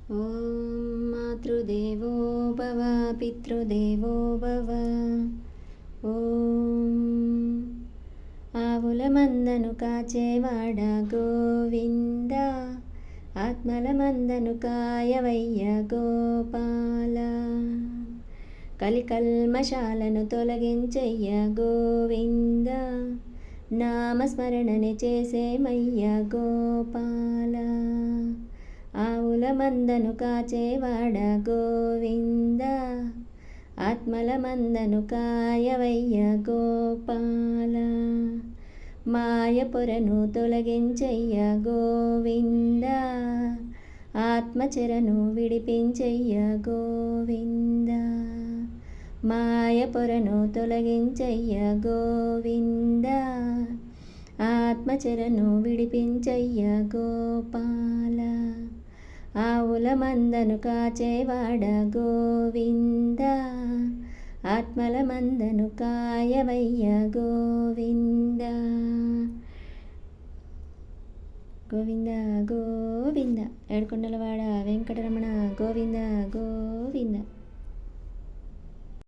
ఓం మాతృదేవో భవ పితృదేవో భవ. ఓం ఆవుల మందను కాచేవాడ గోవింద, ఆత్మల మందను కాయవయ్య గోపాల. కలికల్మషాలను తొలగించయ్య గోవింద, నామస్మరణని చేసేమయ్య గోపాల. ఆవుల మందను కాచేవాడ గోవింద, ఆత్మల మందను కాయవయ్య గోపాల. మాయ పొరను తొలగించయ్య గోవింద, ఆత్మచెరను విడిపించయ్య గోవింద. మాయ పొరను తొలగించయ్య గోవింద, ఆత్మచెరను విడిపించయ్య గోపాల. ఆవుల మందను కాచేవాడ గోవింద, ఆత్మల మందను కాయవయ్య గోవింద. గోవింద గోవింద ఏడుకొండలవాడ వెంకటరమణ గోవింద గోవింద.